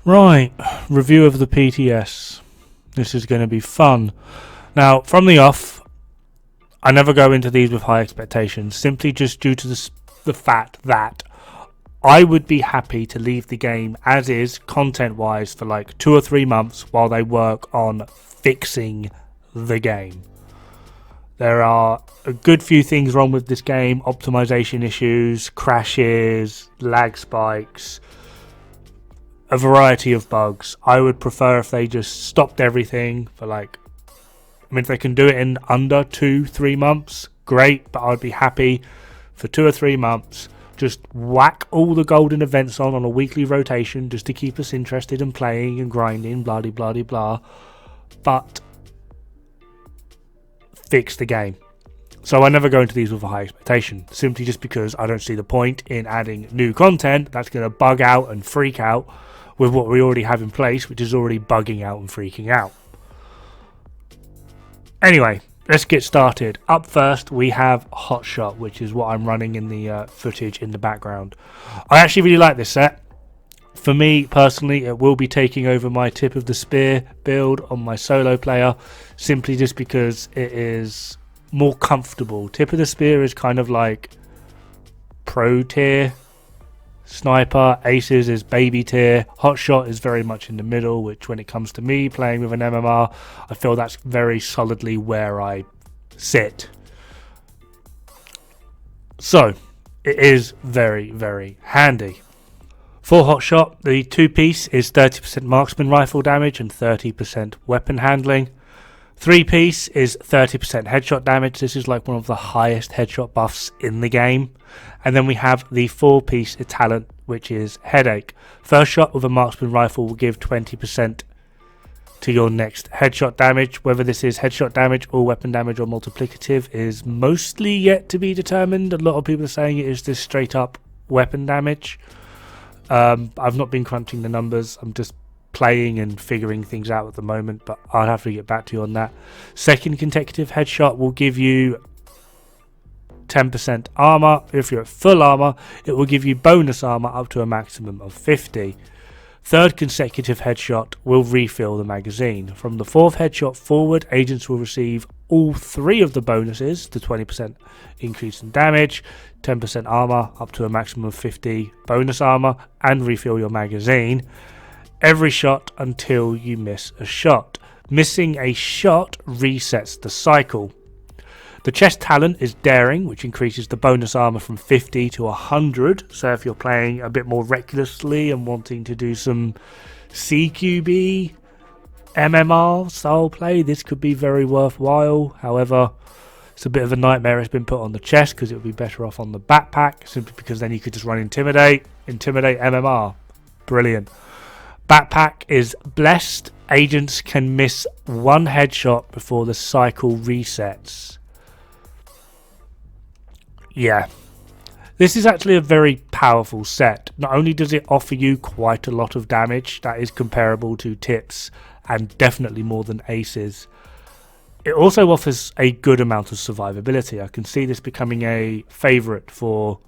Right, review of the PTS. This is going to be fun. Now, from the off, I never go into these with high expectations, simply just due to the fact that I would be happy to leave the game as is, content-wise, for like 2 or 3 months while they work on fixing the game. There are a good few things wrong with this game: optimization issues, crashes, lag spikes, a variety of bugs. I would prefer if they just stopped everything for if they can do it in under 2-3 months, great, but I'd be happy for 2 or 3 months. Just whack all the golden events on a weekly rotation just to keep us interested in playing and grinding, blah de blah de blah. But fix the game. So I never go into these with a high expectation, simply just because I don't see the point in adding new content that's going to bug out and freak out with what we already have in place, which is already bugging out and freaking out. Anyway, let's get started. Up first, we have Hotshot, which is what I'm running in the footage in the background. I actually really like this set. For me, personally, it will be taking over my Tip of the Spear build on my solo player, simply just because it is more comfortable. Tip of the Spear is kind of like pro tier sniper, Aces is baby tier, Hotshot is very much in the middle, which when it comes to me playing with an MMR, I feel that's very solidly where I sit. So it is very, very handy. For Hotshot, the 2-piece is 30% marksman rifle damage and 30% weapon handling. 3-piece is 30% headshot damage. This is like one of the highest headshot buffs in the game. And then we have the 4-piece talent, which is headache. First shot with a marksman rifle will give 20% to your next headshot damage. Whether this is headshot damage or weapon damage or multiplicative is mostly yet to be determined. A lot of people are saying it is just straight up weapon damage. I've not been crunching the numbers. I'm just playing and figuring things out at the moment, but I'll have to get back to you on that. Second consecutive headshot will give you 10% armor. If you're at full armor, it will give you bonus armor up to a maximum of 50. Third consecutive headshot will refill the magazine. From the 4th headshot forward, agents will receive all 3 of the bonuses: the 20% increase in damage, 10% armor up to a maximum of 50 bonus armor, and refill your magazine every shot until you miss a shot. Missing a shot resets the cycle. The chest talent is daring, which increases the bonus armor from 50 to 100. So if you're playing a bit more recklessly and wanting to do some CQB MMR style play, this could be very worthwhile. However, it's a bit of a nightmare it's been put on the chest, because it would be better off on the backpack, simply because then you could just run intimidate MMR. Brilliant. Backpack is blessed. Agents can miss 1 headshot before the cycle resets. Yeah, this is actually a very powerful set. Not only does it offer you quite a lot of damage that is comparable to Tips and definitely more than Aces, it also offers a good amount of survivability. I can see this becoming a favourite for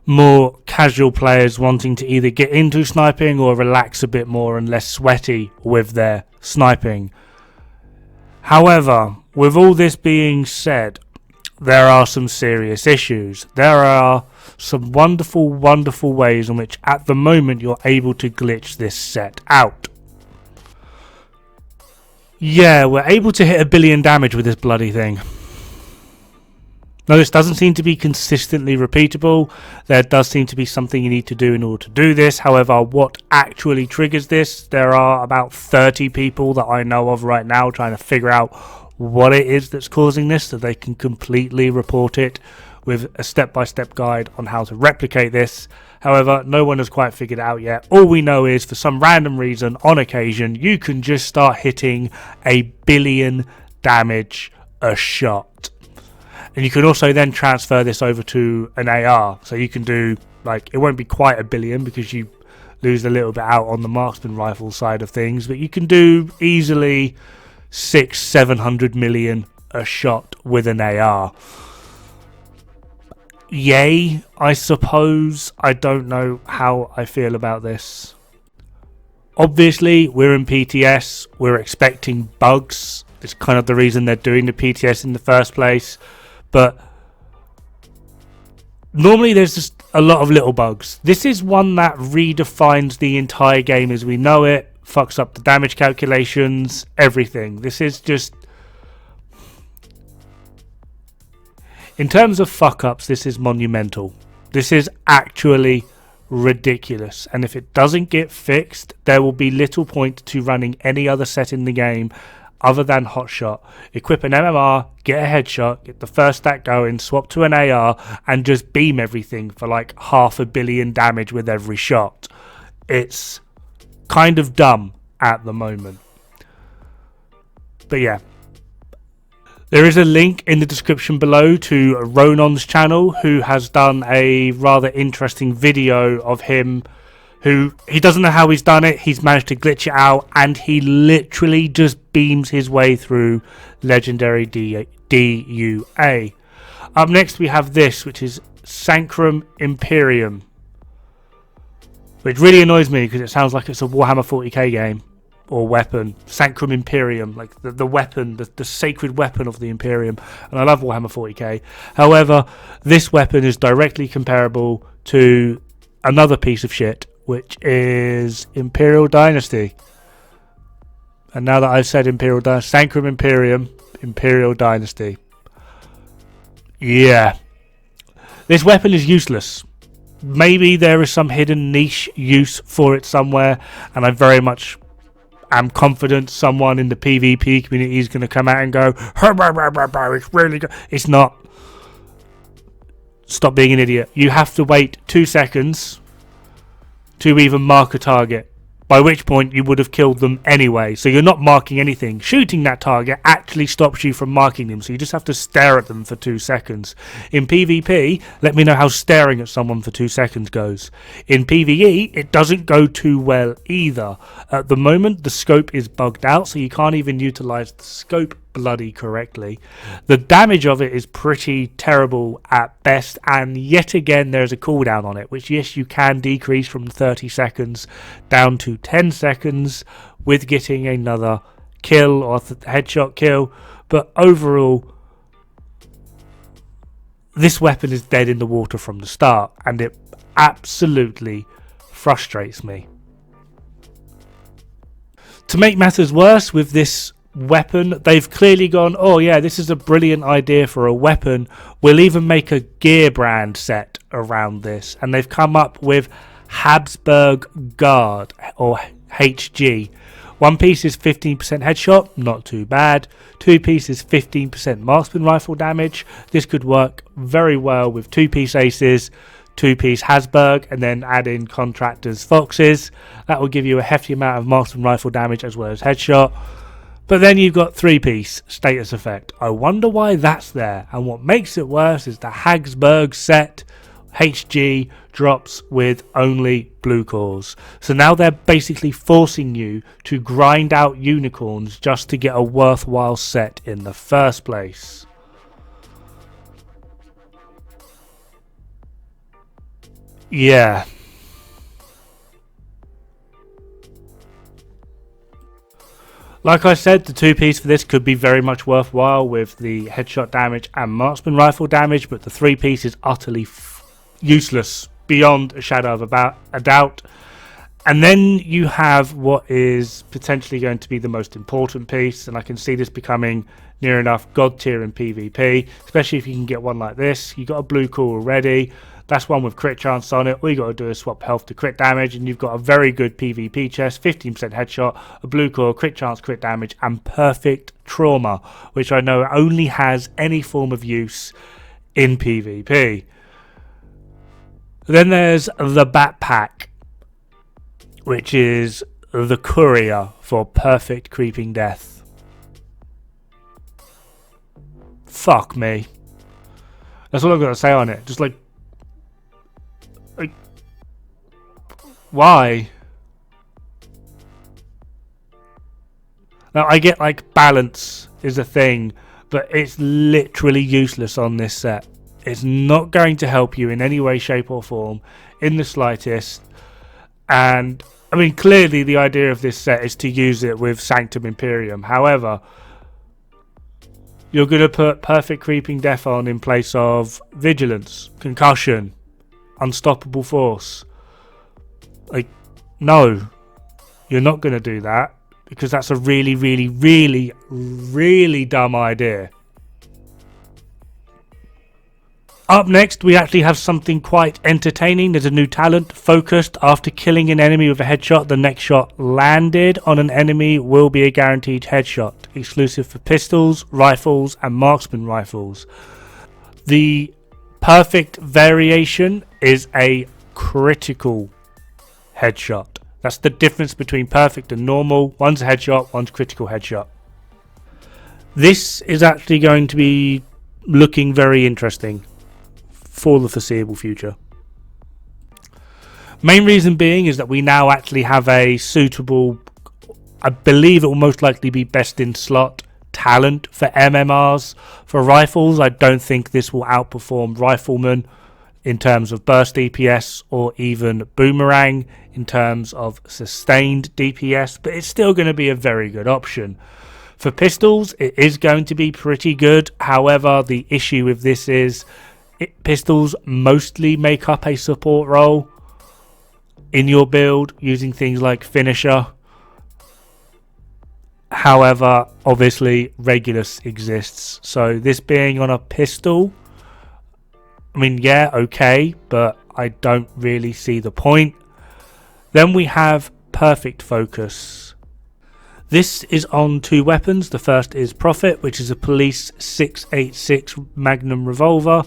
more casual players wanting to either get into sniping or relax a bit more and less sweaty with their sniping. However, with all this being said, there are some serious issues. There are some wonderful, wonderful ways in which at the moment you're able to glitch this set out. Yeah, we're able to hit 1 billion damage with this bloody thing. Now, this doesn't seem to be consistently repeatable. There does seem to be something you need to do in order to do this. However, what actually triggers this? There are about 30 people that I know of right now trying to figure out what it is that's causing this, so they can completely report it with a step-by-step guide on how to replicate this. However, no one has quite figured it out yet. All we know is, for some random reason, on occasion, you can just start hitting 1 billion damage a shot. And you can also then transfer this over to an AR. So you can do, it won't be quite 1 billion because you lose a little bit out on the marksman rifle side of things, but you can do easily 600-700 million a shot with an AR. Yay, I suppose. I don't know how I feel about this. Obviously, we're in PTS, we're expecting bugs. It's kind of the reason they're doing the PTS in the first place. But normally there's just a lot of little bugs. This is one that redefines the entire game as we know it, fucks up the damage calculations, everything. This is just... in terms of fuck-ups, this is monumental. This is actually ridiculous, and if it doesn't get fixed, there will be little point to running any other set in the game other than Hotshot. Equip an MMR, get a headshot, get the first stat going, swap to an AR, and just beam everything for like 500 million damage with every shot. It's kind of dumb at the moment. But yeah. There is a link in the description below to Ronon's channel, who has done a rather interesting video of him, who he doesn't know how he's done it. He's managed to glitch it out, and he literally just beams his way through Legendary DUA. Up next we have this, which is Sacrum Imperium, which really annoys me because it sounds like it's a Warhammer 40k game. Or weapon. Sacrum Imperium, like the weapon, the sacred weapon of the Imperium. And I love Warhammer 40k. However, this weapon is directly comparable to another piece of shit, which is Imperial Dynasty. And now that I've said Imperial Dynasty, Sacrum Imperium, Imperial Dynasty. Yeah. This weapon is useless. Maybe there is some hidden niche use for it somewhere, and I very much... I'm confident someone in the PvP community is going to come out and go, it's really good. It's not. Stop being an idiot. You have to wait 2 seconds to even mark a target, by which point you would have killed them anyway. So you're not marking anything. Shooting that target actually stops you from marking them, so you just have to stare at them for 2 seconds. In PvP, let me know how staring at someone for 2 seconds goes. In PvE, it doesn't go too well either. At the moment, the scope is bugged out, so you can't even utilize the scope bloody correctly. The damage of it is pretty terrible at best, and yet again there's a cooldown on it, which yes, you can decrease from 30 seconds down to 10 seconds with getting another kill or headshot kill, but overall this weapon is dead in the water from the start, and it absolutely frustrates me. To make matters worse with this weapon, they've clearly gone, oh yeah, this is a brilliant idea for a weapon, we'll even make a gear brand set around this, and they've come up with Habsburg Guard, or HG. One piece is 15% headshot, not too bad. 2 pieces 15% marksman rifle damage. This could work very well with 2-piece aces, 2-piece Habsburg, and then add in contractors foxes. That will give you a hefty amount of marksman rifle damage as well as headshot. But then you've got 3-piece status effect. I wonder why that's there. And what makes it worse is the Habsburg set HG drops with only blue cores. So now they're basically forcing you to grind out unicorns just to get a worthwhile set in the first place. Yeah. Like I said, the 2-piece for this could be very much worthwhile with the headshot damage and marksman rifle damage, but the 3-piece is utterly useless beyond a shadow of a doubt. And then you have what is potentially going to be the most important piece, and I can see this becoming near enough god tier in PvP, especially if you can get one like this. You've got a blue core already. That's one with crit chance on it. All you got to do is swap health to crit damage, and you've got a very good PvP chest, 15% headshot, a blue core, crit chance, crit damage, and perfect trauma, which I know only has any form of use in PvP. Then there's the backpack, which is the courier for perfect creeping death. Fuck me. That's all I've got to say on it. Just like why? Now I get like balance is a thing, but it's literally useless on this set. It's not going to help you in any way, shape or form in the slightest, and I mean, clearly the idea of this set is to use it with Sacrum Imperium. However, you're going to put Perfect Creeping Death on in place of Vigilance, Concussion, Unstoppable Force. Like, no, you're not going to do that, because that's a really, really, really, really dumb idea. Up next, we actually have something quite entertaining. There's a new talent, Focused. After killing an enemy with a headshot, the next shot landed on an enemy will be a guaranteed headshot, exclusive for pistols, rifles, and marksman rifles. The perfect variation is a critical headshot. That's the difference between perfect and normal. One's a headshot, one's critical headshot. This is actually going to be looking very interesting for the foreseeable future. Main reason being is that we now actually have a suitable, I believe it will most likely be best in slot talent for MMRs. For rifles, I don't think this will outperform Rifleman in terms of burst DPS, or even Boomerang in terms of sustained DPS, but it's still going to be a very good option. For pistols, it is going to be pretty good. However, the issue with this is pistols mostly make up a support role in your build using things like Finisher. However, obviously Regulus exists, so this being on a pistol, I mean, yeah, okay, but I don't really see the point. Then we have Perfect Focus. This is on two weapons. The first is Prophet, which is a Police 686 Magnum revolver.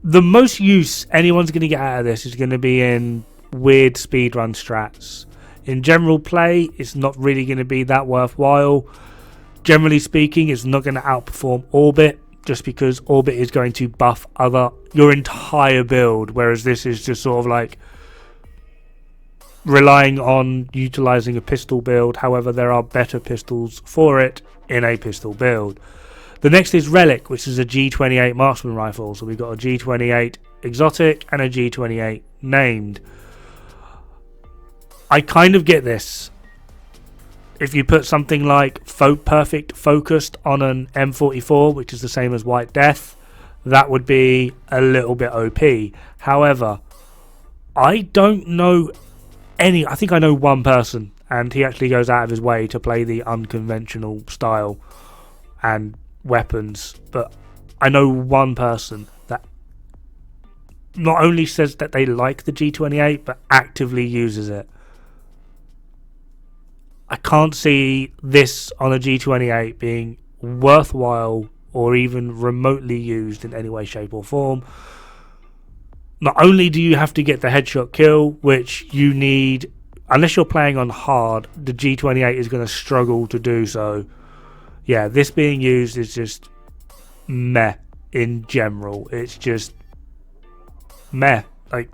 The most use anyone's going to get out of this is going to be in weird speedrun strats. In general play, it's not really going to be that worthwhile. Generally speaking, it's not going to outperform Orbit, just because Orbit is going to buff your entire build, whereas this is just sort of like relying on utilizing a pistol build. However, there are better pistols for it in a pistol build. The next is Relic, which is a G28 marksman rifle. So we've got a G28 exotic and a G28 named. I kind of get this. If you put something like Perfect Focused on an M44, which is the same as White Death, that would be a little bit OP. However, I don't know I think I know one person, and he actually goes out of his way to play the unconventional style and weapons, but I know one person that not only says that they like the G28 but actively uses it. I can't see this on a G28 being worthwhile or even remotely used in any way, shape or form. Not only do you have to get the headshot kill, which you need, unless you're playing on hard, the G28 is going to struggle to do so. Yeah, this being used is just meh in general. It's just meh. Like,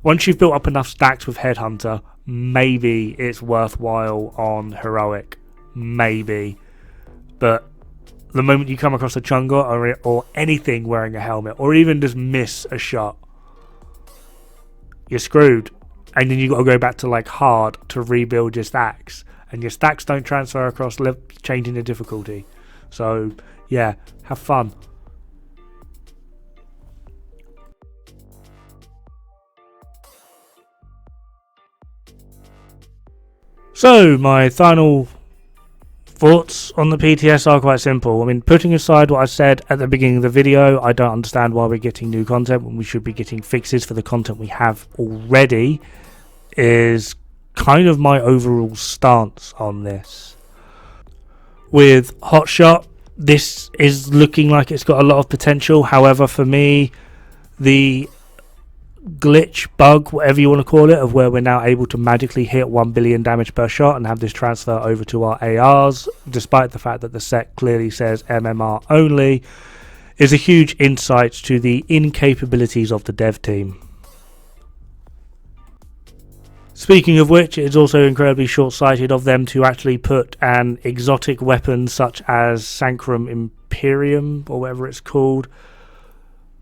once you've built up enough stacks with Headhunter, maybe it's worthwhile on Heroic. Maybe. But the moment you come across a Chunga or anything wearing a helmet, or even just miss a shot, you're screwed. And then you got to go back to like hard to rebuild your stacks. And your stacks don't transfer across changing the difficulty. So, yeah, have fun. So, my final thoughts on the PTS are quite simple. I mean, putting aside what I said at the beginning of the video, I don't understand why we're getting new content when we should be getting fixes for the content we have already, is kind of my overall stance on this. With Hotshot, this is looking like it's got a lot of potential. However, for me, the glitch, bug, whatever you want to call it, of where we're now able to magically hit 1 billion damage per shot and have this transfer over to our ARs, despite the fact that the set clearly says MMR only, is a huge insight to the incapabilities of the dev team. Speaking of which, it is also incredibly short-sighted of them to actually put an exotic weapon such as Sacrum Imperium, or whatever it's called,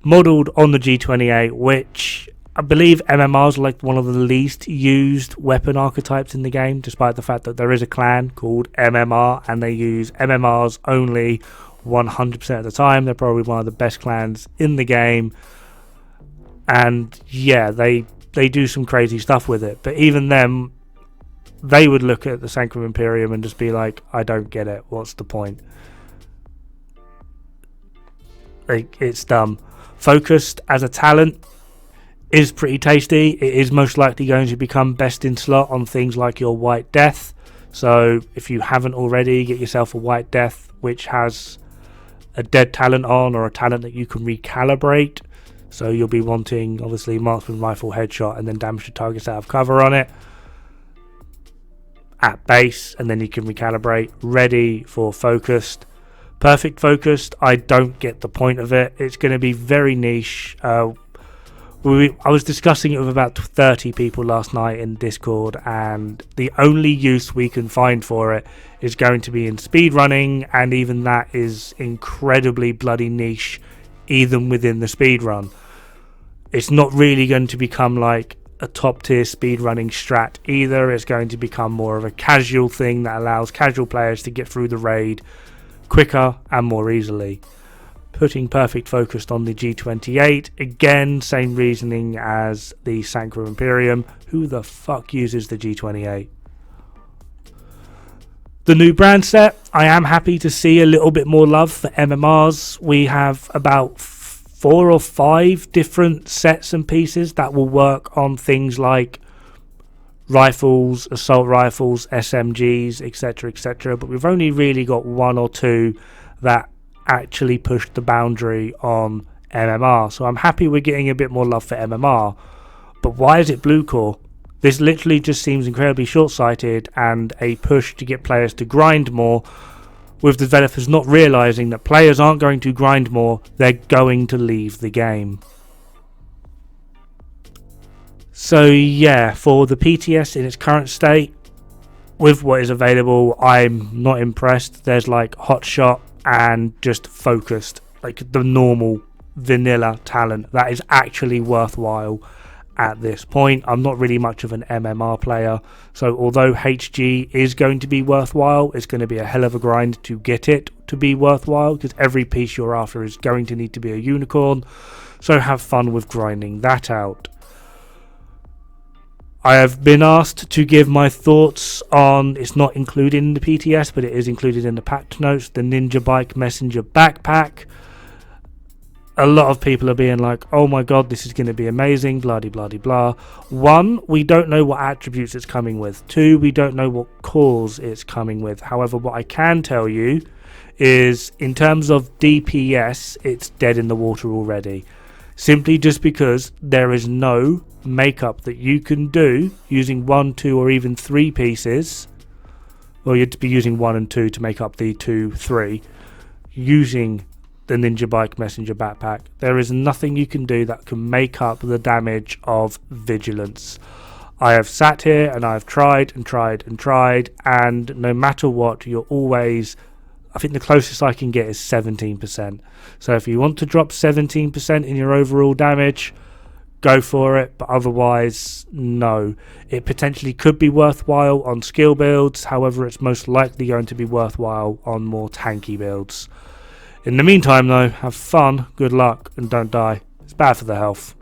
modelled on the G28, which I believe MMRs are like one of the least used weapon archetypes in the game, despite the fact that there is a clan called MMR and they use MMRs only 100% of the time. They're probably one of the best clans in the game, and yeah, they do some crazy stuff with it. But even them, they would look at the Sacrum Imperium and just be like, I don't get it, what's the point? Like, it's dumb. Focused as a talent is pretty tasty. It is most likely going to become best in slot on things like your White Death. So if you haven't already, get yourself a White Death which has a dead talent on, or a talent that you can recalibrate. So you'll be wanting obviously marksman rifle headshot and then damage to targets out of cover on it at base, and then you can recalibrate. Ready for focused. Perfect focused, I don't get the point of it. It's going to be very niche. I was discussing it with about 30 people last night in Discord, and the only use we can find for it is going to be in speedrunning, and even that is incredibly bloody niche, even within the speedrun. It's not really going to become like a top tier speedrunning strat either. It's going to become more of a casual thing that allows casual players to get through the raid quicker and more easily. Putting perfect focused on the G28, again, same reasoning as the Sacrum Imperium. Who the fuck uses the G28? The new brand set, I am happy to see a little bit more love for MMRs. We have about 4 or 5 different sets and pieces that will work on things like rifles, assault rifles, SMGs, etc, etc, but we've only really got 1 or 2 that actually pushed the boundary on MMR. So I'm happy we're getting a bit more love for MMR, but why is it blue core? This literally just seems incredibly short-sighted and a push to get players to grind more, with developers not realizing that players aren't going to grind more, they're going to leave the game. So yeah, for the PTS in its current state, with what is available, I'm not impressed. There's like Hotshot and just focused, like the normal vanilla talent that is actually worthwhile at this point. I'm not really much of an MMR player, so although HG is going to be worthwhile, it's going to be a hell of a grind to get it to be worthwhile, because every piece you're after is going to need to be a unicorn, so have fun with grinding that out. I have been asked to give my thoughts on, it's not included in the PTS, but it is included in the patch notes, the NinjaBike Messenger backpack. A lot of people are being like, oh my god, this is going to be amazing, blah de blah de blah. 1, we don't know what attributes it's coming with. 2, we don't know what cores it's coming with. However, what I can tell you is, in terms of DPS, it's dead in the water already. Simply just because there is no makeup that you can do using 1, 2 or even 3 pieces. Well, you'd be using 1 and 2 to make up the 2, 3. Using the NinjaBike Messenger backpack, there is nothing you can do that can make up the damage of Vigilance. I have sat here and I've tried and tried and tried, and no matter what, you're always, I think the closest I can get is 17%. So if you want to drop 17% in your overall damage, go for it, but otherwise, no. It potentially could be worthwhile on skill builds, however, it's most likely going to be worthwhile on more tanky builds. In the meantime, though, have fun, good luck, and don't die. It's bad for the health.